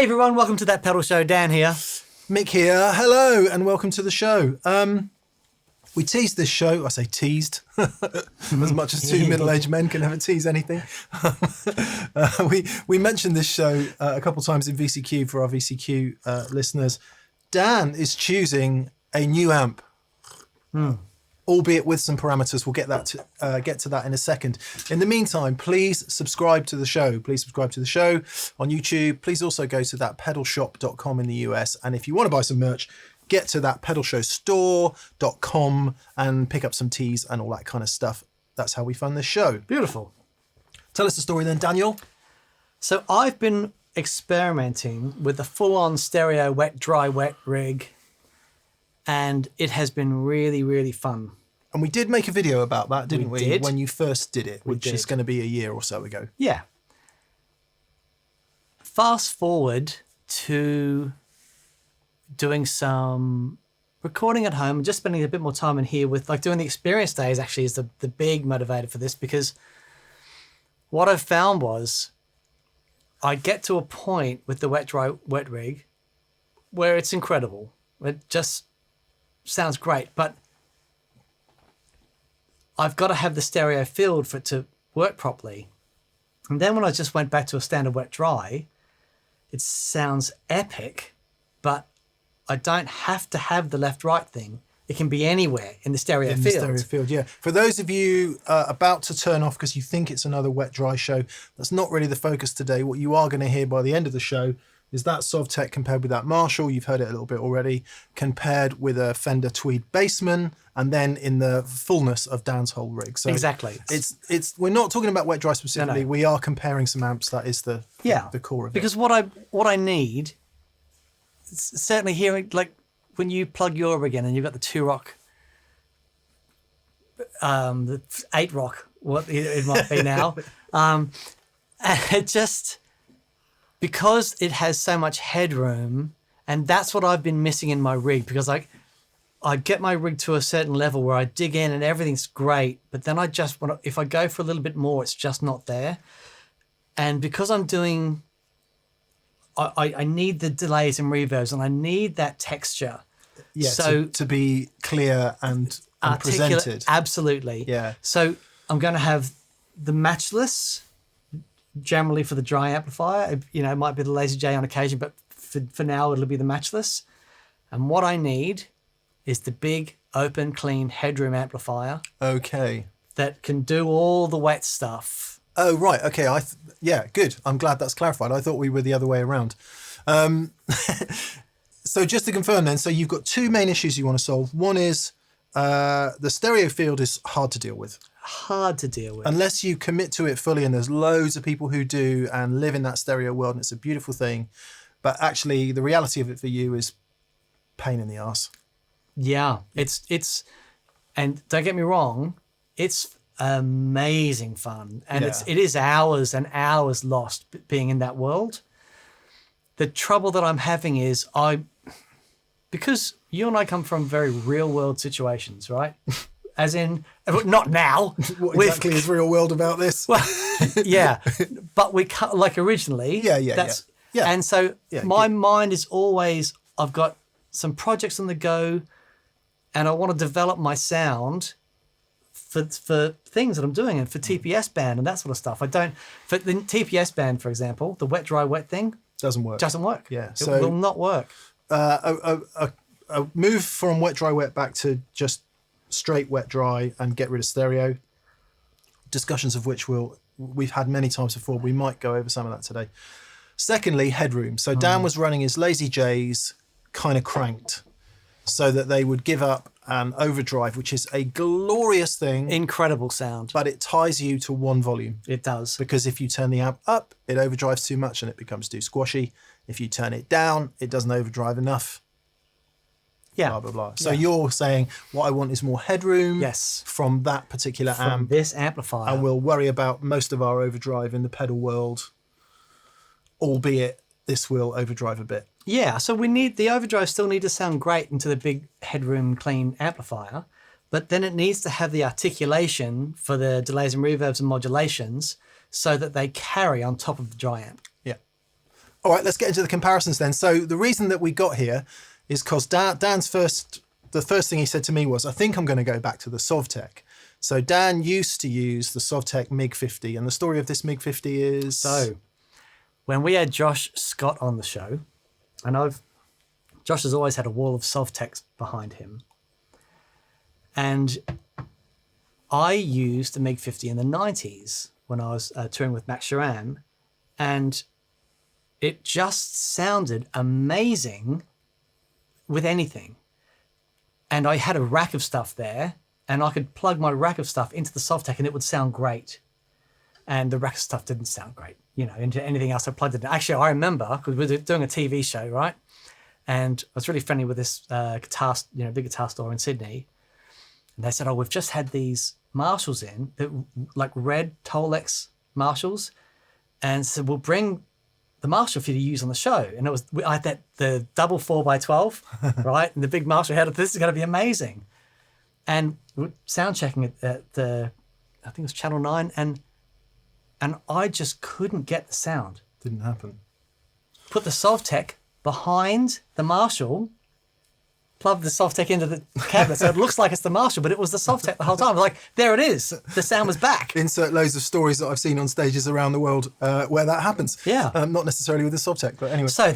Hey everyone, welcome to That Pedal Show. Dan here. Mick here. Hello and welcome to the show. We teased this show. I say teased, as much as two middle-aged men can ever tease anything. We mentioned this show a couple of times in VCQ for our VCQ listeners. Dan is choosing a new amp, albeit with some parameters. We'll get to that in a second. In the meantime, please subscribe to the show. Please subscribe to the show on YouTube. Please also go to thatpedalshop.com in the US. And if you want to buy some merch, get to thatpedalshowstore.com and pick up some teas and all that kind of stuff. That's how we fund this show. Beautiful. Tell us the story then, Daniel. So I've been experimenting with the full-on stereo wet-dry wet rig, and it has been really, really fun. And we did make a video about that, didn't we? Did. When you first did it, which is going to be a year or so ago. Yeah. Fast forward to doing some recording at home, just spending a bit more time in here with like doing the experience days actually is the big motivator for this, because what I've found was I get to a point with the wet-dry wet rig where it's incredible. It just sounds great, but I've got to have the stereo field for it to work properly. And then when I just went back to a standard wet-dry, it sounds epic, but I don't have to have the left-right thing. It can be anywhere in the stereo field. The stereo field, yeah. For those of you about to turn off because you think it's another wet-dry show, that's not really the focus today. What you are going to hear by the end of the show is that Sovtek compared with that Marshall. You've heard it a little bit already. Compared with a Fender Tweed Bassman, and then in the fullness of Dan's whole rig. So exactly. It's we're not talking about wet-dry specifically. No. We are comparing some amps. That is the core of it. Because what I need, certainly hearing, like when you plug your rig in and you've got the 2-rock, the 8-rock, what it might be now, and it just, because it has so much headroom, and that's what I've been missing in my rig, because I get my rig to a certain level where I dig in and everything's great, but then I just want to, if I go for a little bit more, it's just not there. And because I'm doing, I need the delays and reverbs, and I need that texture. Yeah, so to be clear and presented. Absolutely. Yeah. So I'm going to have the Matchless, generally for the dry amplifier. You know, it might be the Lazy J on occasion, but for now it'll be the Matchless. And what I need is the big, open, clean headroom amplifier. Okay. That can do all the wet stuff. Oh, right. Okay. Yeah, good. I'm glad that's clarified. I thought we were the other way around. So just to confirm then, so you've got two main issues you want to solve. One is the stereo field is hard to deal with. Hard to deal with. Unless you commit to it fully, and there's loads of people who do and live in that stereo world, and it's a beautiful thing. But actually, the reality of it for you is pain in the arse. Yeah, it's, and don't get me wrong, it's amazing fun, and it is hours and hours lost being in that world. The trouble that I'm having is because you and I come from very real world situations, right? As in, not now. What exactly is real world about this? Well, yeah, but we like originally. Yeah. And so my mind is always, I've got some projects on the go, and I want to develop my sound for things that I'm doing, and for TPS band and that sort of stuff. I don't, for the TPS band, for example, the wet, dry, wet thing. Doesn't work. Yeah. So, it will not work. A move from wet, dry, wet back to just straight wet, dry and get rid of stereo. Discussions of which we've had many times before. We might go over some of that today. Secondly, headroom. So Dan was running his Lazy J's kind of cranked, so that they would give up an overdrive, which is a glorious thing. Incredible sound. But it ties you to one volume. It does. Because if you turn the amp up, it overdrives too much and it becomes too squashy. If you turn it down, it doesn't overdrive enough. Yeah. Blah, blah, blah. So you're saying what I want is more headroom from that particular amp. From this amplifier. And we'll worry about most of our overdrive in the pedal world, albeit this will overdrive a bit. Yeah, so we need the overdrive still need to sound great into the big headroom clean amplifier, but then it needs to have the articulation for the delays and reverbs and modulations so that they carry on top of the dry amp. Yeah. All right, let's get into the comparisons then. So the reason that we got here is because Dan's the first thing he said to me was, I think I'm going to go back to the Sovtek. So Dan used to use the Sovtek MIG-50, and the story of this MIG-50 is... So when we had Josh Scott on the show, and Josh has always had a wall of Sovteks behind him, and I used the MIG-50 in the 90s when I was touring with Max Sharam, and it just sounded amazing with anything. And I had a rack of stuff there, and I could plug my rack of stuff into the Sovtek and it would sound great. And the rack of stuff didn't sound great, into anything else I plugged it in. Actually, I remember, because we were doing a TV show, right? And I was really friendly with this guitar, big guitar store in Sydney. And they said, we've just had these Marshalls in, like red Tolex Marshalls. And so we'll bring the Marshall for you to use on the show. And I had the double 4x12, right? And the big Marshall head, this is going to be amazing. And we're sound checking at I think it was Channel 9, and I just couldn't get the sound. Didn't happen. Put the Sovtek behind the Marshall, plugged the Sovtek into the cabinet, so it looks like it's the Marshall, but it was the Sovtek the whole time. I was like, there it is. The sound was back. Insert loads of stories that I've seen on stages around the world where that happens. Yeah. Not necessarily with the Sovtek, but anyway. So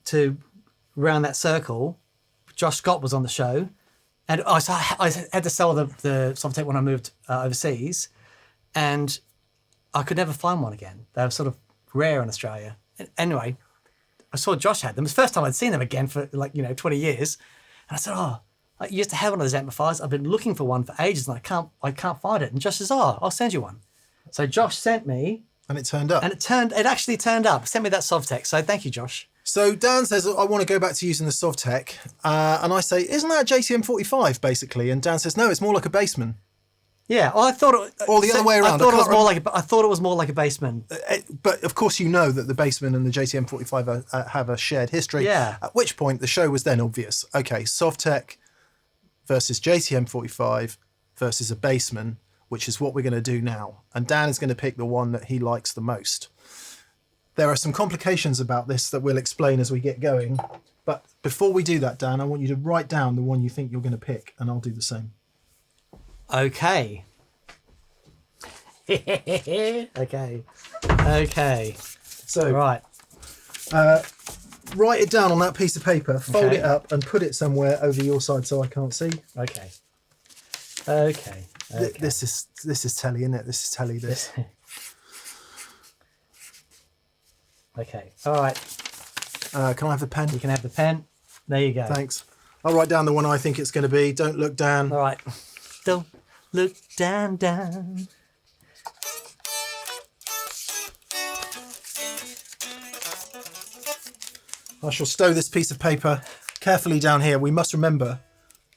to round that circle, Josh Scott was on the show, and I had to sell the Sovtek when I moved overseas, and I could never find one again. They were sort of rare in Australia. Anyway, I saw Josh had them. It was the first time I'd seen them again for 20 years. And I said, I used to have one of those amplifiers. I've been looking for one for ages and I can't find it. And Josh says, I'll send you one. So Josh sent me. And it turned up. And it actually turned up. Sent me that Sovtek. So thank you, Josh. So Dan says, I want to go back to using the Sovtek. And I say, isn't that a JTM45 basically? And Dan says, no, it's more like a Bassman. Yeah, well, I thought or the other way around. I thought it was more like a Bassman. But of course, you know that the Bassman and the JTM45 have a shared history. Yeah. At which point the show was then obvious. Okay, Sovtek versus JTM45 versus a Bassman, which is what we're going to do now. And Dan is going to pick the one that he likes the most. There are some complications about this that we'll explain as we get going. But before we do that, Dan, I want you to write down the one you think you're going to pick, and I'll do the same. Okay. Okay. So right. Write it down on that piece of paper, fold it up, and put it somewhere over your side so I can't see. Okay. This is telly, isn't it? This is telly. This. Okay. All right. Can I have the pen? You can have the pen. There you go. Thanks. I'll write down the one I think it's going to be. Don't look down. All right. Don't look down. I shall stow this piece of paper carefully down here. We must remember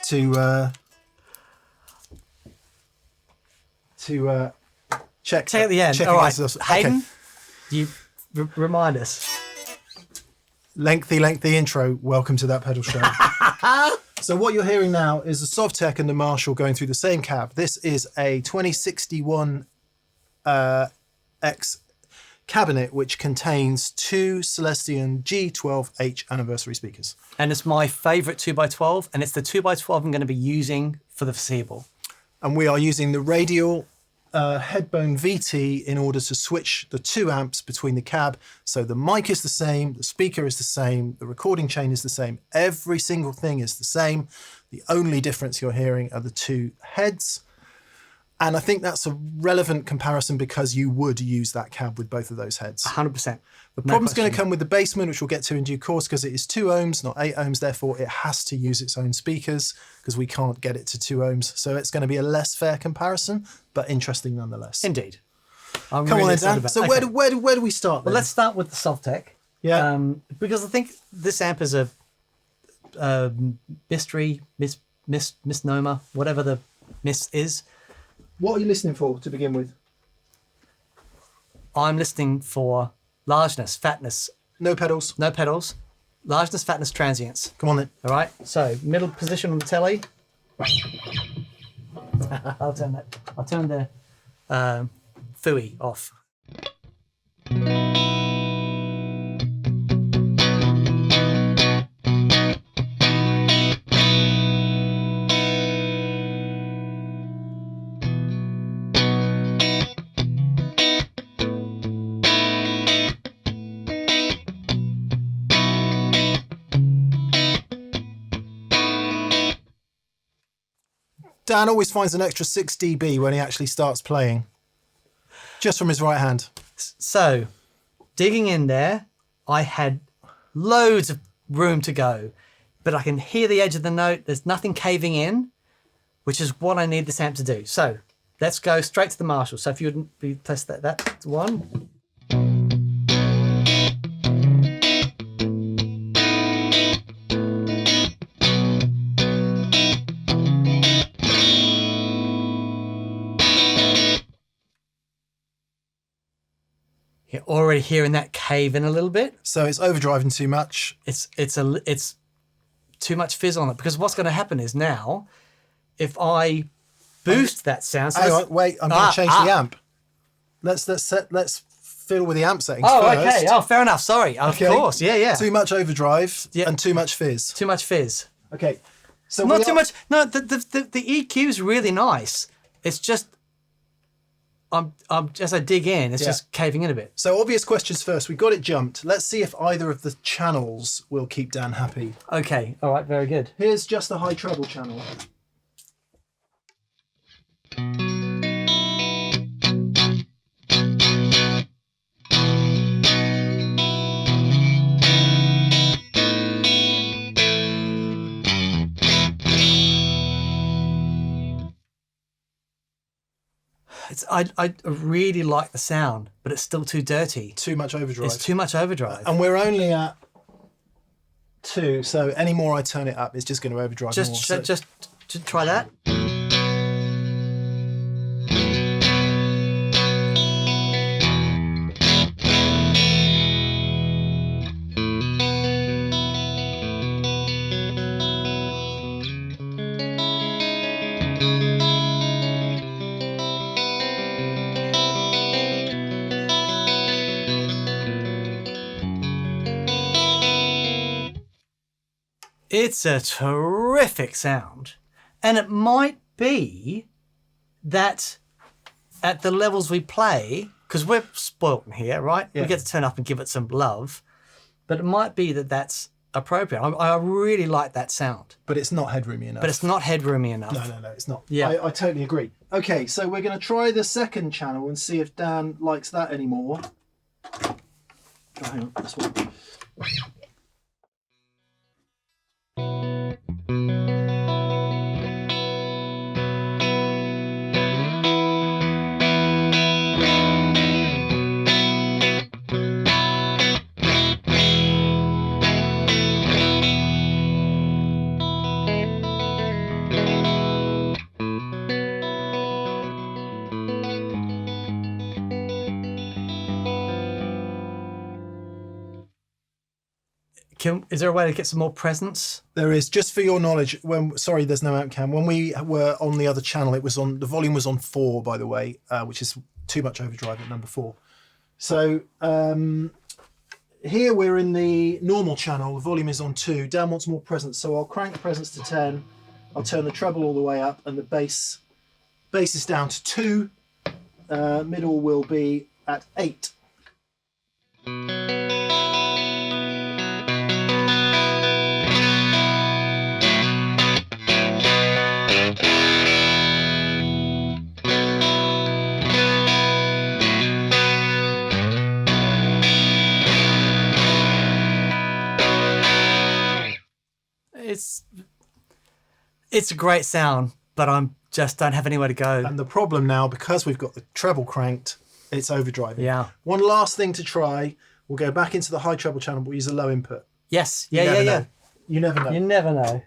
to check at the end. check All right, against us. Hayden, you remind us. Lengthy intro. Welcome to That Pedal Show. So what you're hearing now is the Sovtek and the Marshall going through the same cab. This is a 2061 X cabinet which contains two Celestion G12H anniversary speakers. And it's my favourite 2x12, and it's the 2x12 I'm going to be using for the foreseeable. And we are using the radial headbone VT in order to switch the two amps between the cab. So the mic is the same, the speaker is the same, the recording chain is the same, every single thing is the same. The only difference you're hearing are the two heads. And I think that's a relevant comparison because you would use that cab with both of those heads. 100%. The problem's going to come with the Bassman, which we'll get to in due course, because it is 2 ohms, not 8 ohms. Therefore, it has to use its own speakers because we can't get it to 2 ohms. So it's going to be a less fair comparison, but interesting nonetheless. Indeed. Come on then, Dan. So okay. where do we start then? Well, let's start with the Sovtek. Yeah. Because I think this amp is a mystery, misnomer, whatever the miss is. What are you listening for to begin with? I'm listening for largeness, fatness. No pedals. No pedals. Largeness, fatness, transients. Come on then. All right. So middle position on the telly. I'll turn the Fooey off. Dan always finds an extra 6 dB when he actually starts playing, just from his right hand. So, digging in there, I had loads of room to go, but I can hear the edge of the note. There's nothing caving in, which is what I need this amp to do. So, let's go straight to the Marshall. So if you would be press that's one. You're already hearing that cave in a little bit. So it's overdriving too much. It's too much fizz on it, because what's going to happen is now, if I boost that sound. So hang on, wait, I'm going to change the amp. Let's fiddle with the amp settings first. Okay. Oh, fair enough. Sorry. Of course. Yeah. Too much overdrive and too much fizz. Too much fizz. Okay. So not too much. No, the EQ is really nice. It's just as I dig in, it's just caving in a bit. So obvious questions first. We got it jumped. Let's see if either of the channels will keep Dan happy. Okay. All right. Very good. Here's just the high treble channel. I really like the sound, but it's still too dirty. Too much overdrive. It's too much overdrive. And we're only at 2, so any more I turn it up, it's just going to overdrive more. Just try that. It's a terrific sound. And it might be that at the levels we play, because we're spoilt in here, right? Yeah. We get to turn up and give it some love. But it might be that that's appropriate. I really like that sound. But it's not headroomy enough. No, it's not. Yeah. I totally agree. Okay, so we're going to try the second channel and see if Dan likes that anymore. Oh, hang on, this one. Is there a way to get some more presence? There is. Just for your knowledge, sorry, there's no amp cam. When we were on the other channel, the volume was on 4, by the way, which is too much overdrive at number 4. So here we're in the normal channel. The volume is on 2. Dan wants more presence, so I'll crank the presence to 10. I'll turn the treble all the way up, and the bass is down to 2. Middle will be at 8. It's a great sound, but I'm just don't have anywhere to go. And the problem now, because we've got the treble cranked, it's overdriving. Yeah. One last thing to try. We'll go back into the high treble channel, but we'll use a low input. Yes. Yeah. You never know. You never know.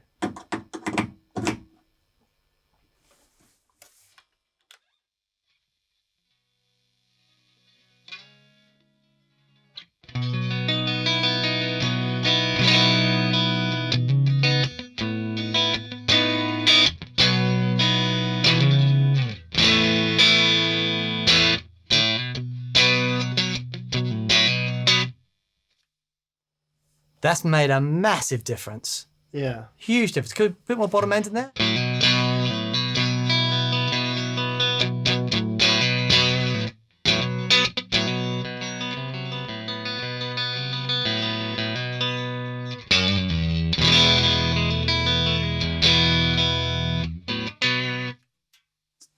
That's made a massive difference. Yeah. Huge difference. Could a bit more bottom end in there?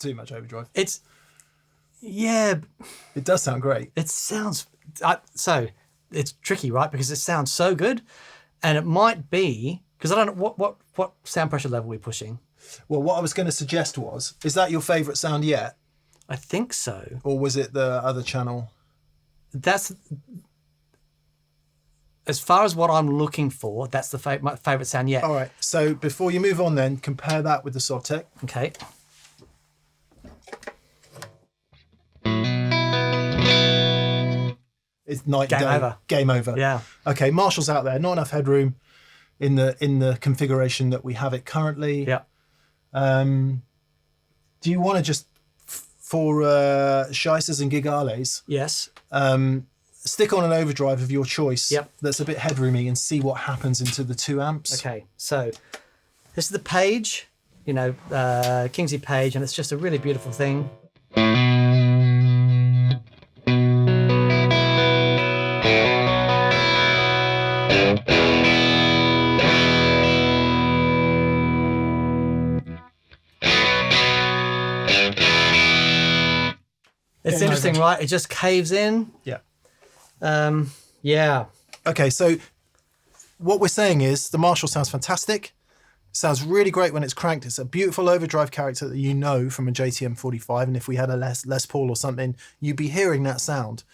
too much overdrive. Yeah, It does sound great. it sounds so. It's tricky, right? Because it sounds so good, and it might be because I don't know what sound pressure level we're pushing. Well, what I was going to suggest is that your favourite sound yet? I think so. Or was it the other channel? That's as far as what I'm looking for. That's the my favourite sound yet. All right. So before you move on, then compare that with the Sovtek. Okay. It's night and Game day. over. Game over. Yeah. Okay. Marshall's out there. Not enough headroom in the configuration that we have it currently. Yeah. Do you want to just for shysters and gigales? Yes. Stick on an overdrive of your choice. Yep. That's a bit headroomy and see what happens into the 2 amps. Okay. So this is the page. Kingsley page, and it's just a really beautiful thing. It's interesting, right? It just caves in. Yeah. Yeah. Okay, so what we're saying is the Marshall sounds fantastic. Sounds really great when it's cranked. It's a beautiful overdrive character that you know from a JTM45, and if we had a Les Paul or something, you'd be hearing that sound.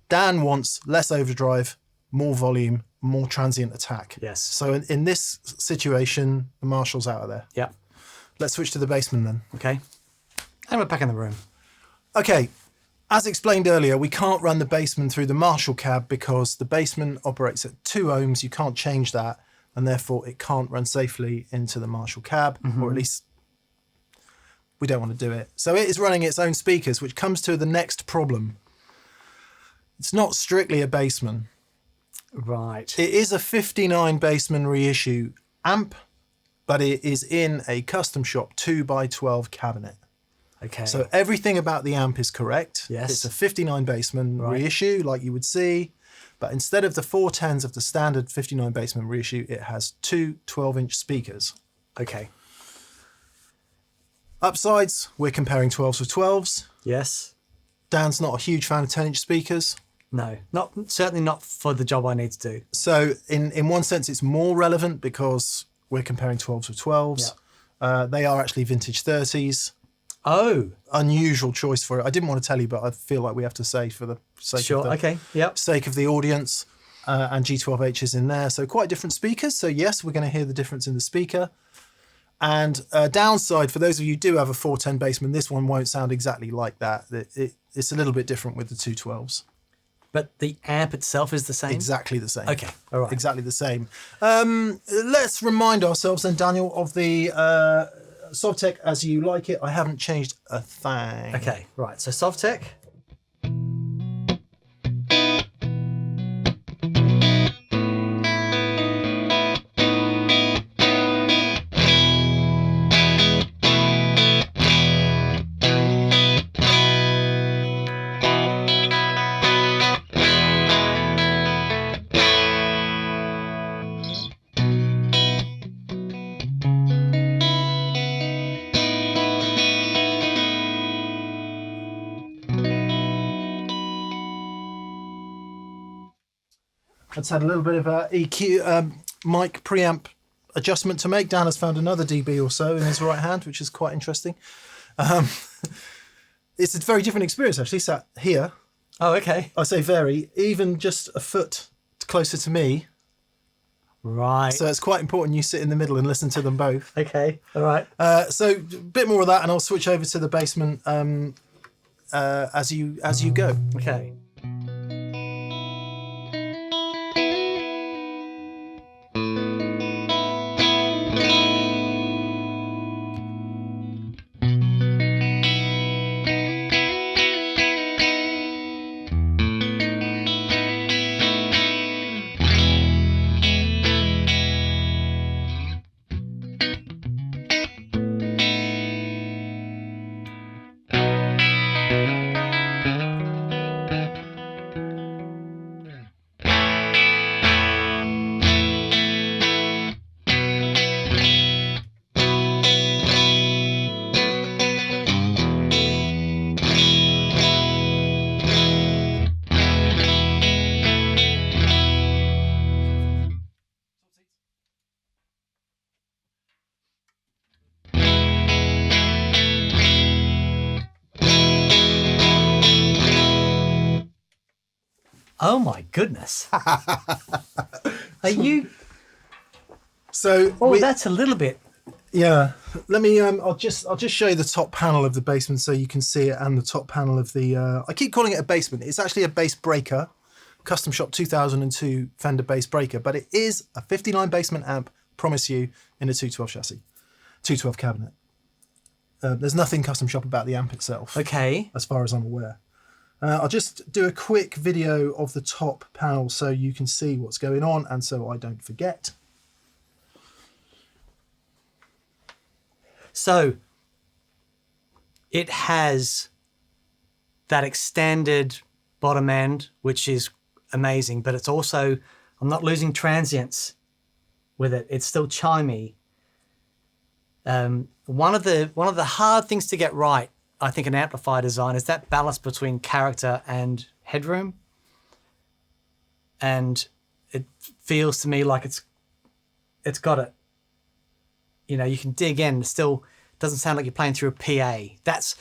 Dan wants less overdrive, more volume, more transient attack. Yes. So in this situation, the Marshall's out of there. Yeah. Let's switch to the Bassman then. Okay. And we're back in the room. Okay, as explained earlier, we can't run the Bassman through the Marshall cab because the Bassman operates at 2 ohms. You can't change that, and therefore it can't run safely into the Marshall cab, or at least we don't want to do it. So it is running its own speakers, which comes to the next problem. It's not strictly a Bassman. Right. It is a 59 Bassman reissue amp, but it is in a custom shop 2x12 cabinet. Okay. So everything about the amp is correct. Yes. It's a 59 Bassman Right. reissue, like you would see. But instead of the 410s of the standard 59 Bassman reissue, it has 2 12-inch speakers. Okay. Upsides, we're comparing 12s with 12s. Yes. Dan's not a huge fan of 10-inch speakers. No. Certainly not for the job I need to do. So in one sense, it's more relevant because we're comparing 12s with 12s. Yeah. They are actually vintage 30s. Oh. Unusual choice for it. I didn't want to tell you, but I feel like we have to say for the sake Sure. of the Okay. Yep. sake of the audience, and G12H is in there. So quite different speakers. So yes, we're going to hear the difference in the speaker. And downside, for those of you who do have a 410 Bassman, this one won't sound exactly like that. It's a little bit different with the 212s. But the amp itself is the same? Exactly the same. Okay. All right. Exactly the same. Let's remind ourselves then, Daniel, of the Sovtek as you like it. I haven't changed a thing. Okay. Right. So Sovtek. Let's had a little bit of a EQ mic preamp adjustment to make. Dan has found another dB or so in his right hand, which is quite interesting. It's a very different experience actually. Sat here, Oh, okay. I say very, even just a foot closer to me. Right. So it's quite important you sit in the middle and listen to them both. Okay. All right. So a bit more of that, and I'll switch over to the Bassman as you go. Okay. Oh my goodness. Are you? So That's a little bit. Yeah, let me. I'll just show you the top panel of the Bassman so you can see it, and the top panel of the. I keep calling it a Bassman. It's actually a Bassbreaker, custom shop 2002 Fender Bassbreaker, but it is a 59 Bassman amp. Promise you, in a 212 chassis, 212 cabinet. There's nothing custom shop about the amp itself. Okay. As far as I'm aware. I'll just do a quick video of the top panel so you can see what's going on, and so I don't forget. So it has that extended bottom end, which is amazing, but it's also, I'm not losing transients with it. It's still chimey. One of the hard things to get right, I think, in amplifier design is that balance between character and headroom. And it feels to me like it's got it. You know, you can dig in, it still doesn't sound like you're playing through a PA. That's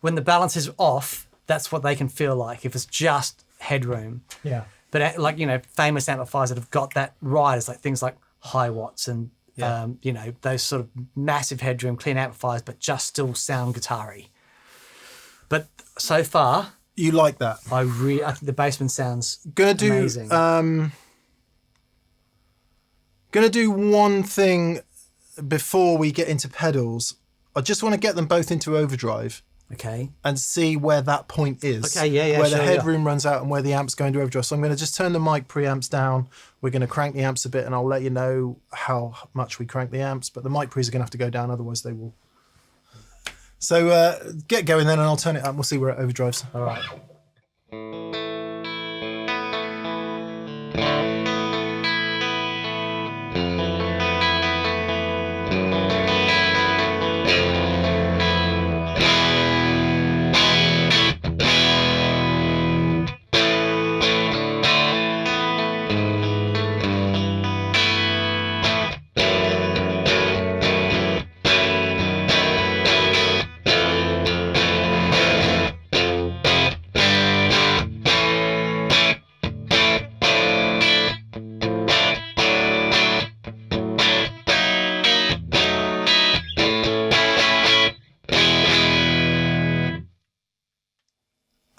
when the balance is off, that's what they can feel like if it's just headroom. Yeah. But like, you know, famous amplifiers that have got that right is like things like high watts and, you know, those sort of massive headroom, clean amplifiers, but just still sound guitar-y. But so far... You like that? I think the Bassman sounds amazing. Gonna do one thing before we get into pedals. I just want to get them both into overdrive. Okay. And see where that point is. Okay, yeah, where the headroom runs out and where the amp's going to overdrive. So I'm going to just turn the mic preamps down. We're going to crank the amps a bit, and I'll let you know how much we crank the amps. But the mic pre's are going to have to go down, otherwise they will. So get going then, and I'll turn it up and we'll see where it overdrives. All right.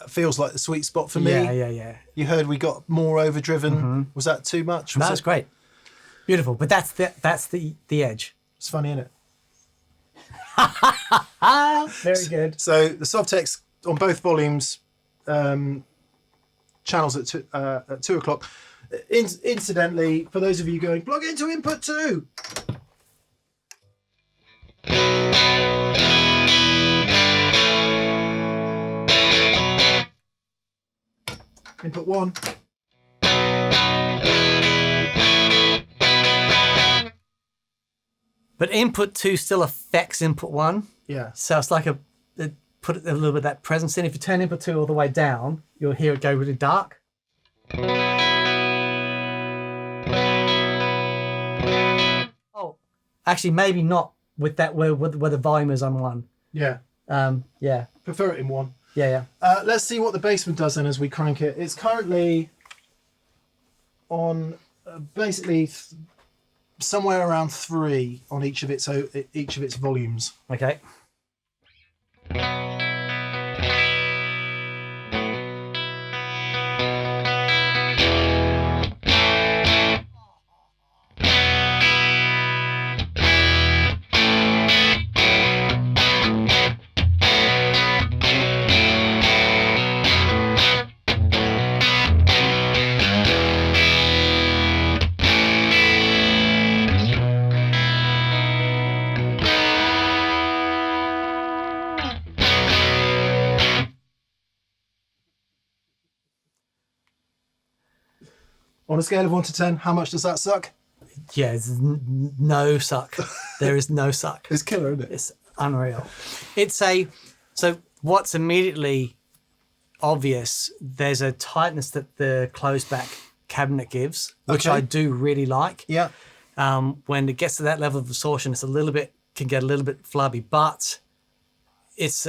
Feels like the sweet spot for me. Yeah. You heard we got more overdriven. Mm-hmm. Was that too much? That was great. Beautiful. But that's the edge. It's funny, isn't it? Very good. So the Sovtek's on both volumes, channels at 2 o'clock. Incidentally, for those of you going, plug into input 2. Input 1. But input 2 still affects input 1. Yeah. So it's like put a little bit of that presence in. If you turn input 2 all the way down, you'll hear it go really dark. Oh, actually, maybe not with that where the volume is on 1. Yeah. Yeah. Prefer it in 1. Yeah. Let's see what the Bassman does then as we crank it. It's currently on basically somewhere around 3 on each of its volumes. Okay. On a scale of 1 to 10, how much does that suck? Yeah, it's no suck. There is no suck. It's killer, isn't it? It's unreal. So what's immediately obvious, there's a tightness that the closed back cabinet gives, which I do really like. Yeah. When it gets to that level of distortion, can get a little bit flubby, but it's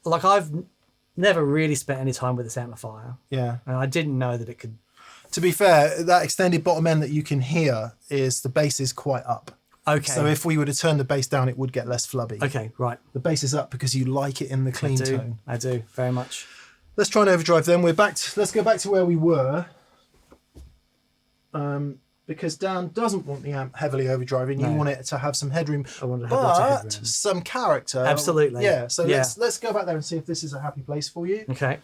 like never really spent any time with this amplifier. Yeah. And I didn't know that it could. To be fair, that extended bottom end that you can hear is the bass is quite up. Okay. So if we were to turn the bass down, it would get less flubby. Okay, right. The bass is up because you like it in the clean tone. I do, very much. Let's try an overdrive then. Let's go back to where we were. Because Dan doesn't want the amp heavily overdriving. You want it to have some headroom, I want to have lots of but headroom. some character. Absolutely. Yeah. So let's go back there and see if this is a happy place for you. Okay.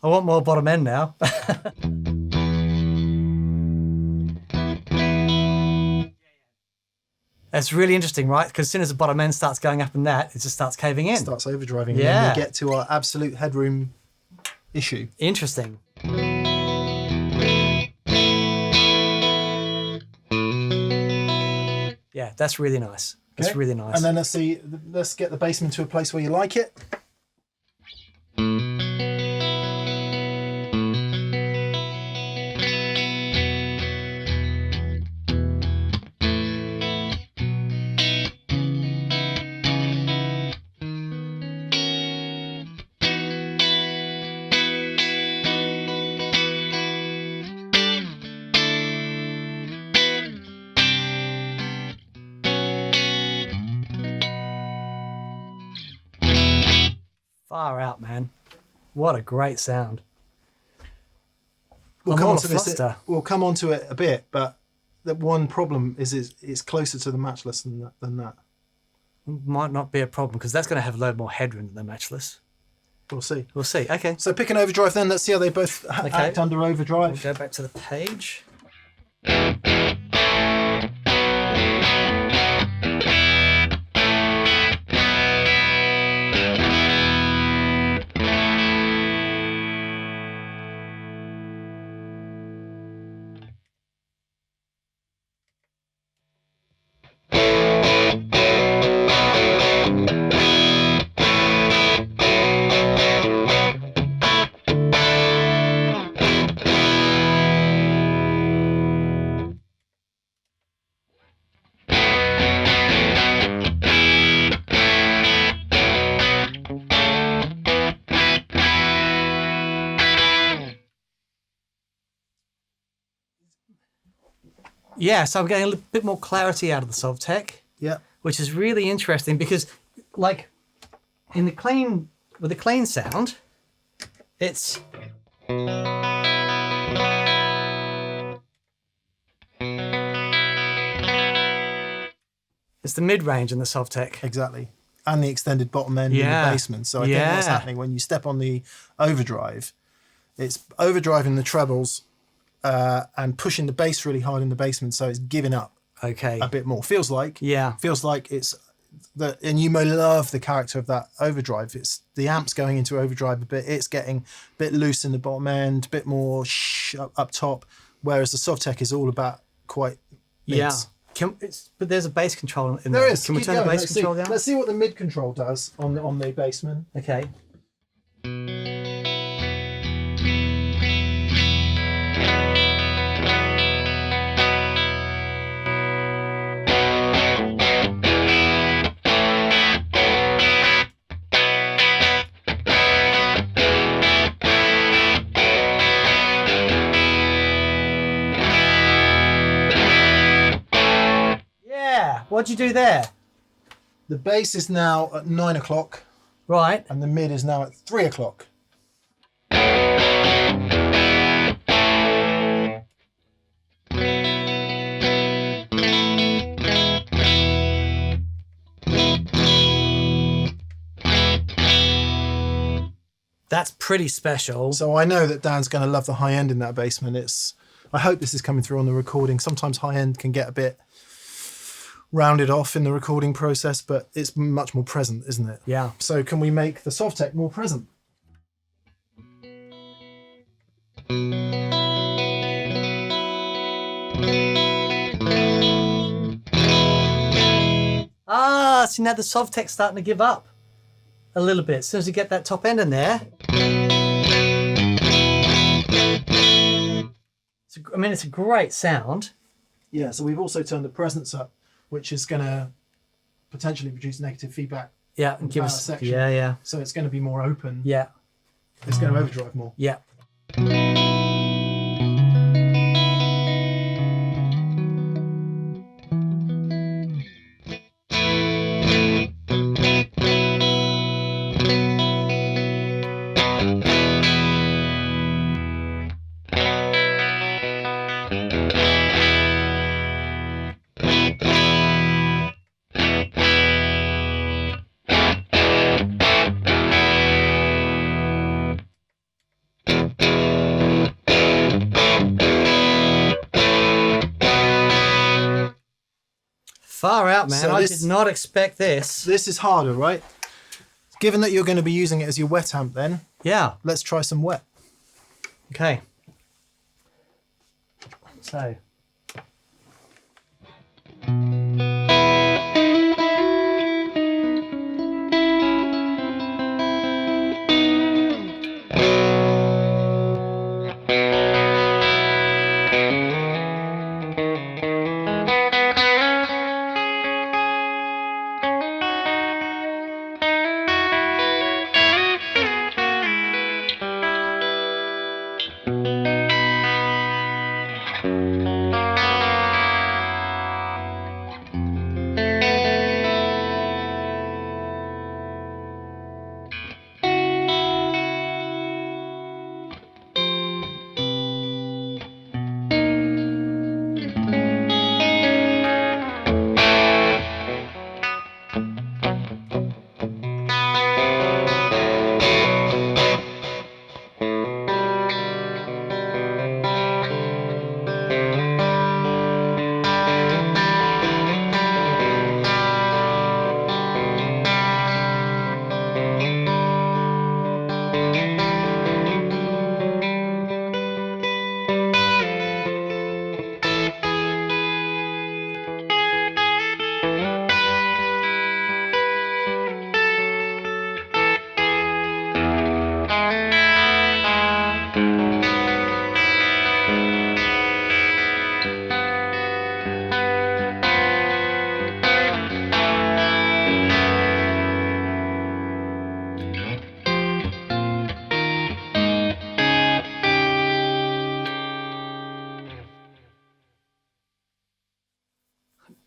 I want more bottom end now. That's really interesting, right? Because as soon as the bottom end starts going up and that, it just starts caving in. Starts overdriving. And Yeah. then we get to our absolute headroom issue. Interesting. Yeah, that's really nice. That's Okay. really nice. And then let's get the Bassman to a place where you like it. Far out, man. What a great sound. We'll I'm come all on to this. afluster. We'll come on to it a bit, but the one problem is it's closer to the Matchless than that. Might not be a problem because that's going to have a load more headroom than the Matchless. We'll see. We'll see. Okay. So pick an overdrive then. Let's see how they both act under overdrive. We'll go back to the page. Yeah, so I'm getting a little bit more clarity out of the Sovtek, Yeah. which is really interesting because, like, in the clean with the clean sound, it's the mid range in the Sovtek. Exactly. And the extended bottom end in the Bassman. So I think what's happening when you step on the overdrive, it's overdriving the trebles and pushing the bass really hard in the Bassman, so it's giving up a bit more. Feels like it's the, and you may love the character of that overdrive. It's the amps going into overdrive a bit. It's getting a bit loose in the bottom end, a bit more up top, whereas the Sovtek is all about quite mids. But there's a bass control in there. There is. Can we turn the bass control down? Let's see what the mid control does on the Bassman. Okay. What'd you do there? The bass is now at 9 o'clock. Right. And the mid is now at 3 o'clock. That's pretty special. So I know that Dan's going to love the high end in that Bassman. I hope this is coming through on the recording. Sometimes high end can get a bit rounded off in the recording process, but it's much more present, isn't it? Yeah. So can we make the Sovtek more present? See, now the Sovtek's starting to give up a little bit. As soon as you get that top end in there. It's a great sound. Yeah, so we've also turned the presence up, which is going to potentially produce negative feedback. Yeah, and give us section. Yeah. So it's going to be more open. Yeah. It's going to overdrive more. Yeah. Far out, man. So I did not expect this. This is harder, right? Given that you're going to be using it as your wet amp then, Yeah. let's try some wet. Okay. So.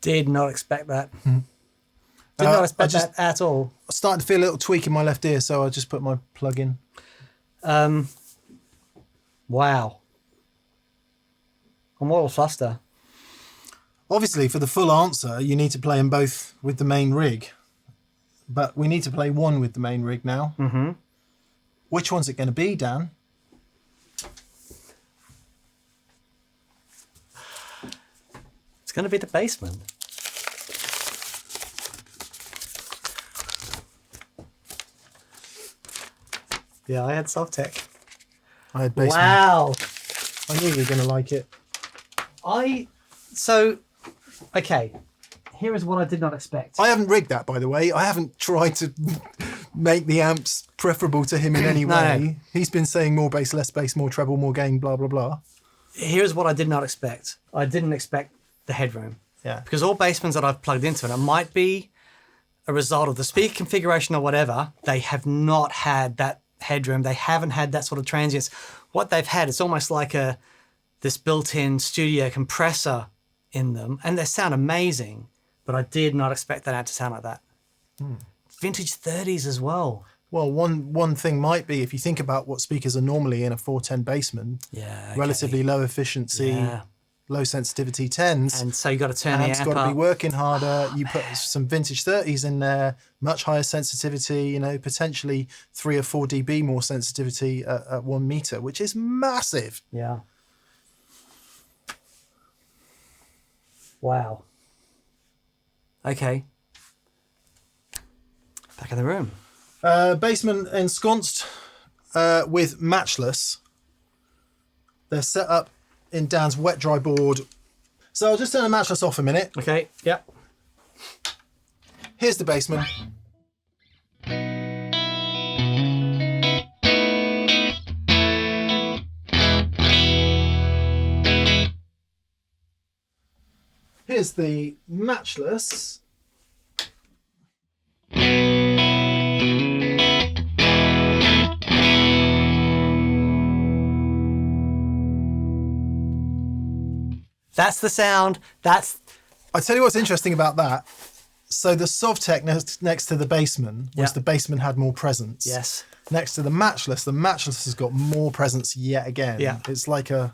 Did not expect that. Did not expect that at all. I'm starting to feel a little tweak in my left ear, so I just put my plug in. Wow. I'm a little fluster. Obviously, for the full answer, you need to play them both with the main rig. But we need to play one with the main rig now. Mm-hmm. Which one's it going to be, Dan? It's going to be the Bassman. Yeah, I had Sovtek. I had Bassman. Wow. I knew you were going to like it. Okay. Here is what I did not expect. I haven't rigged that, by the way. I haven't tried to make the amps preferable to him in any way. No. He's been saying more bass, less bass, more treble, more gain, blah, blah, blah. Here's what I did not expect. I didn't expect the headroom. Yeah. Because all Bassmans that I've plugged into, and it might be a result of the speaker configuration or whatever, they have not had that headroom. They haven't had that sort of transients. What they've had, it's almost like this built-in studio compressor in them, and they sound amazing, but I did not expect that amp to sound like that. Vintage 30s as well. Well, one thing might be, if you think about what speakers are normally in a 410 Bassman, relatively low efficiency, low sensitivity 10s. And so you got to turn the amp got to be up. working harder. You put some vintage 30s in there, much higher sensitivity, potentially 3 or 4 dB more sensitivity at 1 meter, which is massive. Yeah. Wow. Okay. Back in the room. Bassman ensconced with Matchless. They're set up in Dan's wet-dry board. So I'll just turn the Matchless off a minute. Okay, yep. Here's the Bassman. Here's the Matchless. That's the sound. I tell you what's interesting about that. So the Sovtek next to the Bassman was the Bassman had more presence. Yes. Next to the Matchless has got more presence yet again. Yeah. It's like we're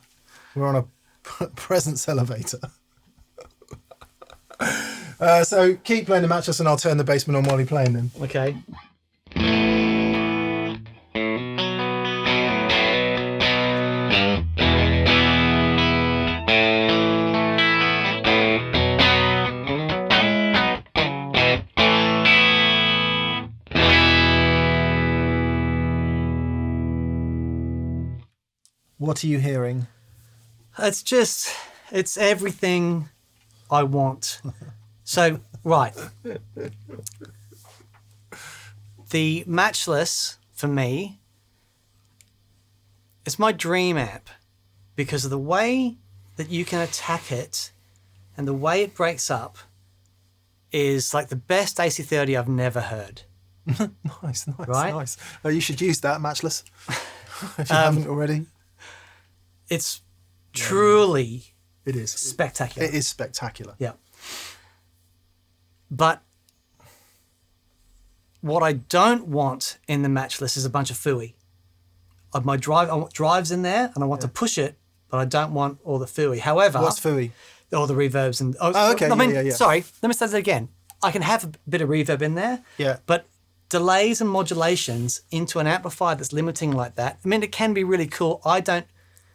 on a presence elevator. So keep playing the Matchless and I'll turn the Bassman on while you're playing them. Okay. What are you hearing? It's everything I want. So, right. The Matchless, for me, it's my dream amp because of the way that you can attack it and the way it breaks up is like the best AC30 I've never heard. Nice, Right? nice. Oh, you should use that, Matchless, if you haven't already. It's truly It is. spectacular. It is spectacular. Yeah. But what I don't want in the Matchless is a bunch of fooey. I want drives in there and I want to push it, but I don't want all the fooey. However, What's fooey? all the reverbs and okay. I mean, Yeah. sorry, let me say that again. I can have a bit of reverb in there. Yeah. But delays and modulations into an amplifier that's limiting like that. I mean, it can be really cool.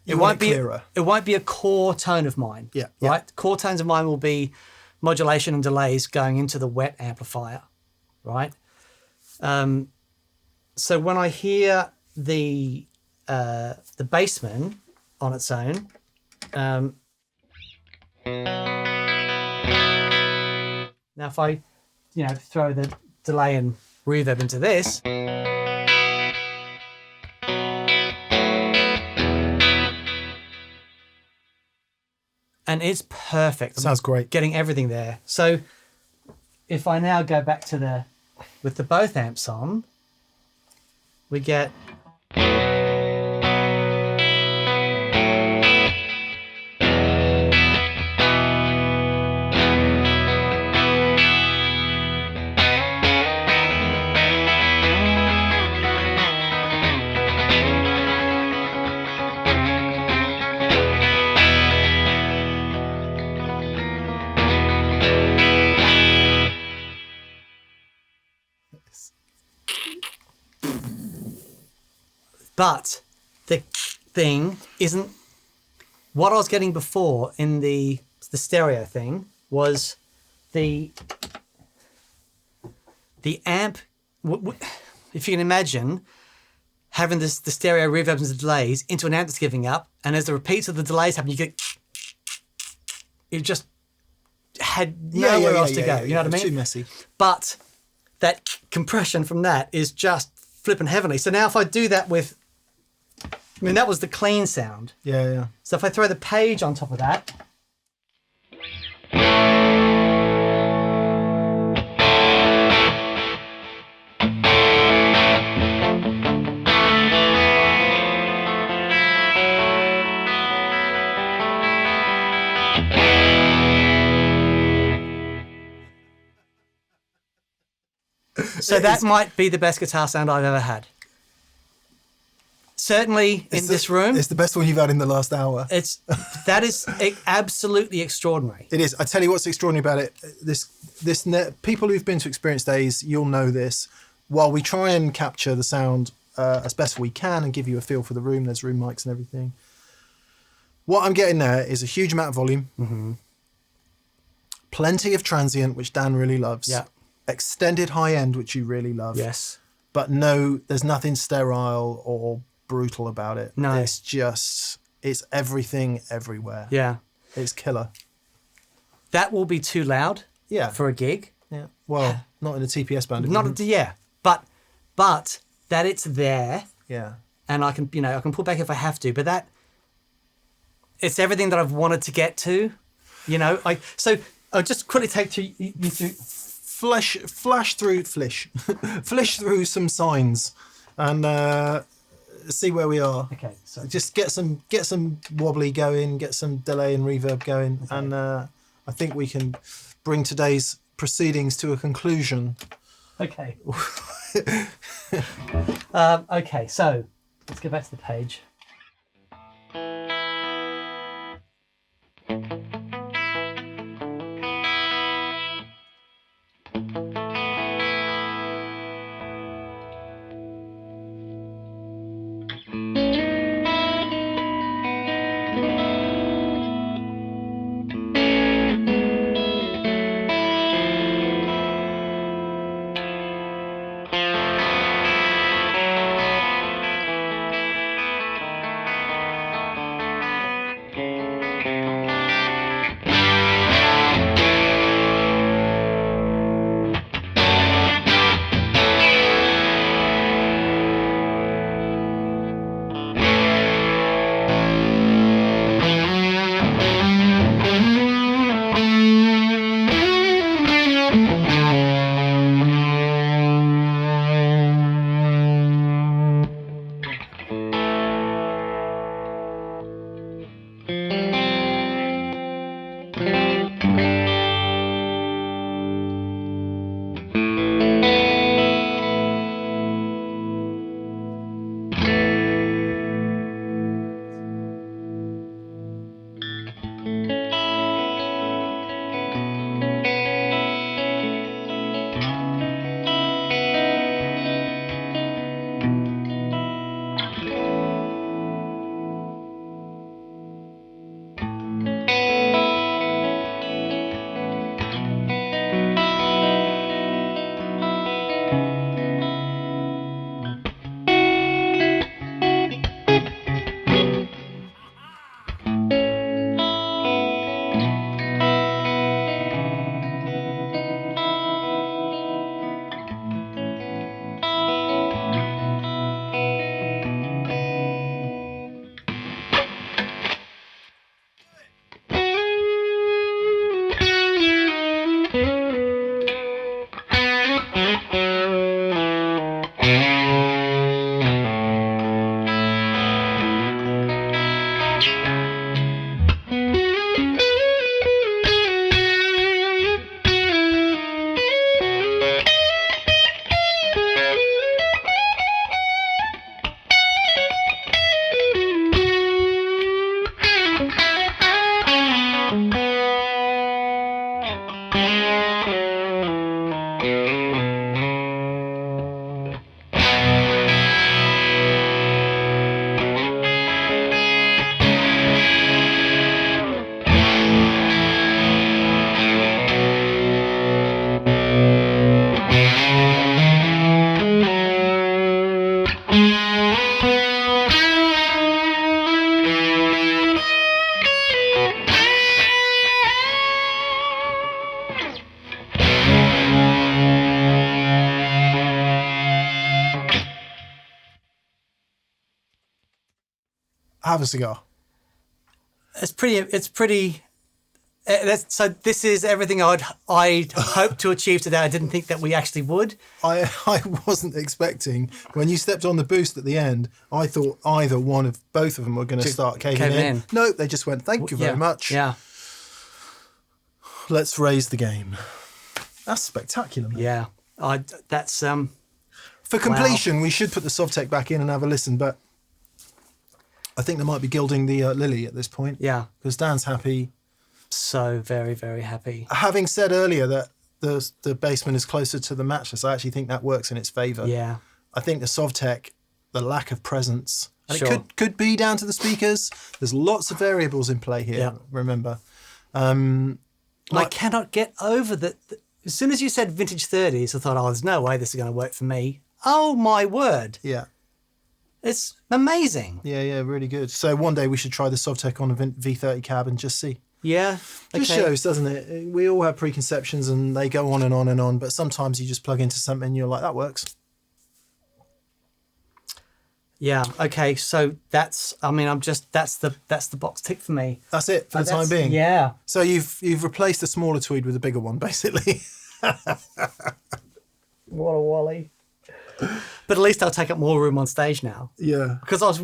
It won't be clearer. It won't be a core tone of mine. Yeah. Right? Core tones of mine will be modulation and delays going into the wet amplifier. Right? So when I hear the Bassman on its own, now if I throw the delay and reverb into this, and it's perfect. Sounds great. Getting everything there. So if I now go back to with the both amps on, we get But the thing isn't what I was getting before in the stereo thing was the amp. If you can imagine having the stereo reverbs and delays into an amp that's giving up, and as the repeats of the delays happen, you get it just had nowhere else to go. You know what I mean? Too messy. But that compression from that is just flipping heavenly. So now if I do that with, I mean, that was the clean sound. Yeah. So if I throw the page on top of that. So that might be the best guitar sound I've ever had. Certainly in this room. It's the best one you've had in the last hour. That is absolutely extraordinary. It is. I tell you what's extraordinary about it. People who've been to Experience Days, you'll know this. While we try and capture the sound as best we can and give you a feel for the room, there's room mics and everything. What I'm getting there is a huge amount of volume. Mm-hmm. Plenty of transient, which Dan really loves. Yeah. Extended high end, which you really love. Yes. But no, there's nothing sterile or brutal about it. No. It's everything everywhere. Yeah. It's killer. That will be too loud. Yeah. For a gig. Yeah. Well, not in a TPS band. But that it's there, Yeah. and I can pull back if I have to, but it's everything that I've wanted to get to, So I'll just quickly take you through. Flash through through some signs, and see where we are. Okay, so Just get some wobbly going, get some delay and reverb going, okay. and I think we can bring today's proceedings to a conclusion. Okay. Okay, so let's go back to the page. Have a cigar. It's pretty. So this is everything I'd hoped to achieve today. I didn't think that we actually would. I wasn't expecting, when you stepped on the boost at the end, I thought either one of both of them were going to start caving in. No, they just went, thank you very much. Yeah. Let's raise the game. That's spectacular, man. Yeah. That's For completion, we should put the Sovtek back in and have a listen, but I think they might be gilding the lily at this point. Yeah. Because Dan's happy. So very, very happy. Having said earlier that the Bassman is closer to the Matchless, I actually think that works in its favour. Yeah. I think the Sovtek, the lack of presence, and Sure. it could be down to the speakers. There's lots of variables in play here, Yeah. remember. I cannot get over that. As soon as you said vintage 30s, I thought, oh, there's no way this is going to work for me. Oh, my word. Yeah. It's amazing. Yeah, really good. So one day we should try the Sovtek on a V30 cab and just see. Yeah. Okay. Just shows, doesn't it? We all have preconceptions and they go on and on and on, but sometimes you just plug into something and you're like, that works. Yeah. Okay. So that's the box tick for me. That's it for the time being. Yeah. So you've replaced the smaller Tweed with a bigger one, basically. What a wally. But at least I'll take up more room on stage now. Yeah. Because I was,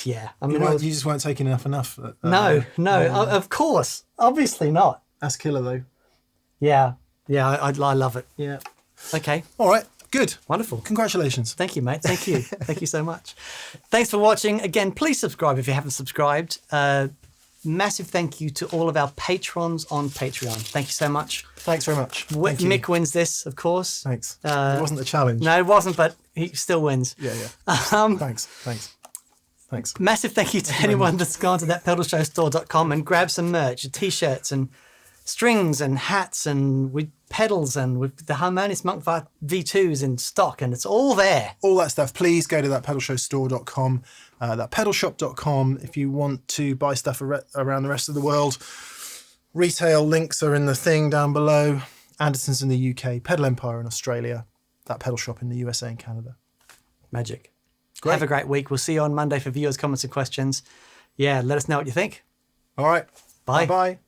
yeah. I mean, You just weren't taking enough. No, of course. Obviously not. That's killer, though. Yeah. Yeah, I love it. Yeah. Okay. All right. Good. Wonderful. Congratulations. Thank you, mate. Thank you. Thank you so much. Thanks for watching. Again, please subscribe if you haven't subscribed. Massive thank you to all of our patrons on Patreon. Thank you so much. Thanks very much. Thank you. Mick wins this, of course. Thanks. It wasn't a challenge. No, it wasn't, but he still wins. Yeah. Thanks. Massive thank you to anyone that's gone to thatpedalshowstore.com and grabbed some merch, t-shirts and strings and hats and with pedals and with the Harmonious Monk V2s in stock, and it's all there. All that stuff. Please go to thatpedalshowstore.com, thatpedalshop.com if you want to buy stuff around the rest of the world. Retail links are in the thing down below. Anderson's in the UK, Pedal Empire in Australia, That Pedal Shop in the USA and Canada. Magic. Great. Have a great week. We'll see you on Monday for viewers, comments and questions. Yeah, let us know what you think. All right. Bye. Bye-bye.